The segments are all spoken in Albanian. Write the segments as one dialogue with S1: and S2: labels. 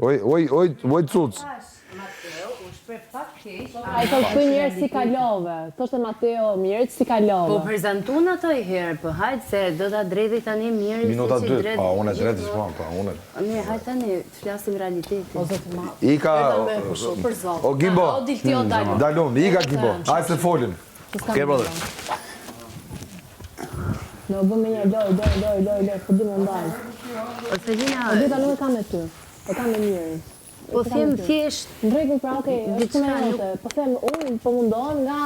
S1: Oj, cuc.
S2: Ai thotë për njerëz si kalove. Thoshte Mateo, mirë si kalove.
S3: Po prezantun ato i herë, po hajtë se do ta drejti tani mirë.
S1: Minuta 2, pa, unë e drejti s'pam, pa, unë.
S3: Mirë, hajtë tani, flasim realitetin.
S2: O zotë ma.
S1: Ika, o Gimbo,
S2: O dilti o dalun.
S1: dalun, Ika Gimbo, hajtë se folin.
S4: Ke, brother.
S2: Në bëm me një loj, po di më ndalë.
S3: O Selina,
S2: O dita nuk e kam me ty, e kam me mirë.
S3: po them thjesht,
S2: Në rregull pra, okej, është puna jote. Po them, unë po mundohem nga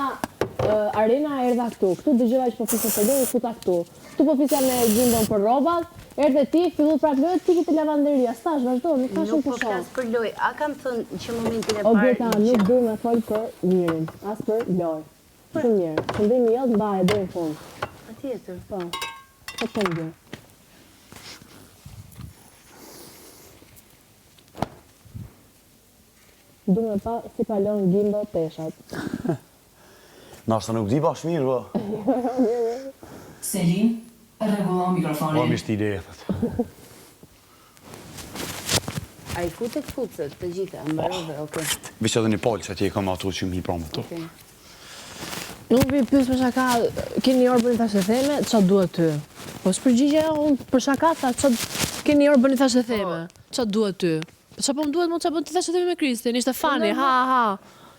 S2: arena erdha këtu. Këtu dëgjova që po flisë për lojë, futa këtu. Këtu po flisja me Gimbon për rrobat, erdhe ti, fillu prap lojë, ti te lavanderia. Stash, vazhdo, nuk ka
S3: nuk
S2: shumë
S3: po
S2: pushon.
S3: flas për lojë. A kam thënë që momentin e
S2: O
S3: parë...
S2: Greta, nuk du me fol për mirin, as për lojë. Shumë mirë. Qëndrimi jot mbahet deri në fund.
S3: Patjetër.
S2: Po. Po të ndjer. Du me pa si palon Gimbo peshat.
S4: Nashta nuk di bash mirë, po.
S5: Selin, rregullon mikrofonin.
S4: Po, mishtë ide e thët.
S3: A i futet futët, të gjitha, mbarove, okej.
S4: Veç edhe një polë që atje i kam atu që mi promë të.
S2: Nuk vi pyes për shaka, keni orë bëni thashë theme, qa duhet ty? Po s'përgjigje unë për shaka, tha, keni orë bëni thashë theme, qa duhet ty? Qa po më duhet mu qa po të thashë theme me Kristin, ishte fani, ha,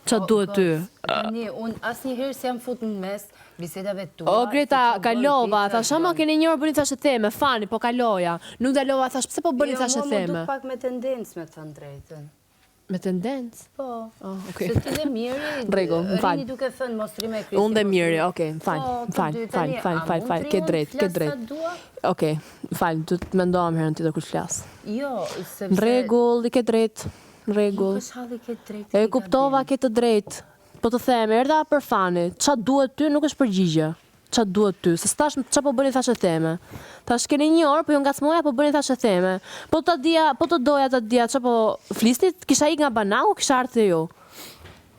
S2: qa duhet ty?
S3: Tani, unë asnjëherë s'jam fut në mes bisedave tua.
S2: O Greta, kalova, thash ama keni një orë bëni thashë theme, fani, po kaloja. Nuk dalova, thash, pse po bëni thashë
S3: Më
S2: theme?
S3: duk pak me tendencë, me të thënë drejtën.
S2: Me tendencë?
S3: Po.
S2: Okej.
S3: Se ti dhe miri,
S2: Rregull, më fal.
S3: rini duke thënë mostrime e Kristit.
S2: Unë dhe miri, okej, fal, ke drejt. Okej, fal, du të mendohem herën tjetër kur flas.
S3: Jo, sepse...
S2: Në rregull, i ke drejt, në rregull.
S3: Nuk është halli ke drejt.
S2: E kuptova ke të drejt. Po të them, erdha për fani. Qa duhet ty nuk është përgjigje. Qa duhet ty, se s'tash qa po bëni thashë theme. Tash keni një orë, po jo nga s'moja, po bëni thashë theme. Po të doja të dija, qa po flisnit, kisha ik nga banau, kisha ardhë ju.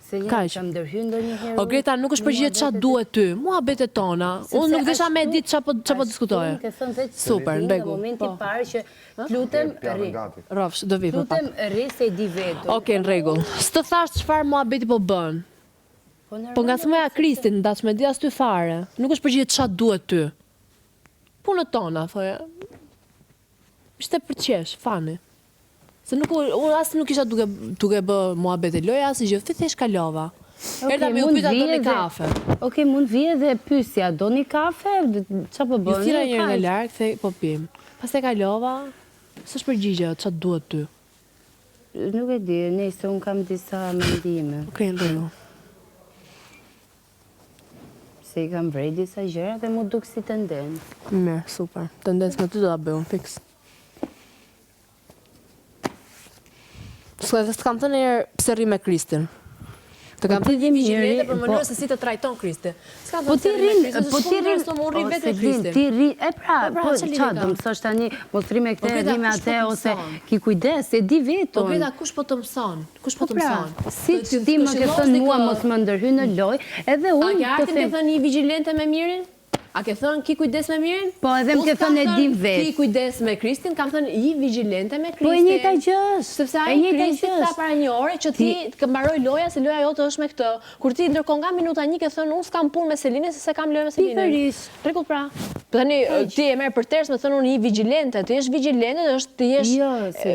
S3: Se një
S2: Kaq.
S3: kam ndërhyrë ndonjëherë.
S2: O Greta, nuk është përgjigje qa duhet ty, mua betet tona. Unë nuk disha me dit qa po diskutoje.
S3: Ke thënë veç
S2: Super, në rregull.
S3: Në momenti parë që lutem rri.
S2: Rofsh, do vi për pak.
S3: Lutem rri se i di vetur.
S2: Okej, në rregull. S'të thash çfarë mua beti po bën. Po nga smoja Kristin, ndaç me di as ty fare. Nuk është përgjigje qa duhet ty. Punët tona, thoje. Ishte për qesh, fani. Se nuk, unë asë nuk isha duke bë muhabet e loja, asë gjë, thjesht kalova. Erdha me u pyeta do një kafe.
S3: Okej, mund vije dhe pyesja, do një kafe? Qa po
S2: Ju
S3: bëni?
S2: thira njërë nga larkë, the po pim. Pas e kalova, s'është përgjigje, qa duhet ty.
S3: Nuk e di, nëse unë kam disa mendime.
S2: Okej, në rregull.
S3: Se i kam vrej disa gjëra dhe mu duk si tendencë.
S2: Mirë, super. Tendencë me ty do ta bëjmë, fiks. S'kam thënë herë pse rri me Kristin. Të kam thënë jemi gjilete për mënyrën se si të trajton Kristi. S'kam
S3: Po ti rrin,
S2: unë rri vetë me Kristin.
S3: Ti rri, e pra, po
S2: çfarë
S3: qa,
S2: lidhje
S3: do
S2: ka?
S3: më thosh tani, mostrime
S2: Po,
S3: këte,
S2: Greta,
S3: rri me
S2: kush po
S3: ate,
S2: të
S3: ose
S2: mëson?
S3: ki kujdes, e di
S2: Po
S3: vetun.
S2: Greta, kush po të mëson? Kush po të
S3: Pra,
S2: mëson?
S3: si që ti më ke thënë mua mos më ndërhy në loj, edhe
S2: A
S3: unë
S2: ke
S3: të
S2: artin ke
S3: them.
S2: thënë një vigjilente me mirin? A ke thënë ki kujdes me mirin?
S3: Po edhe më ke thënë e dim vetë.
S2: Ki kujdes me Kristin, kam thënë i vigjilente me Kristin.
S3: Po e njëjta gjë është.
S2: Sepse
S3: E
S2: ai
S3: njëjta
S2: Kristi
S3: gjë
S2: tha
S3: është.
S2: para një ore që ti të mbaroj loja, se loja jote është me këtë. Kur ti ndërkohë nga minuta 1 ke thënë unë s'kam punë me Selinën se kam lojë me Selinën.
S3: Pikërisht.
S2: Rregull pra. Tani ti e merr për ters me thënë unë i vigjilente, ti je vigjilente, është ti je
S3: Jo, se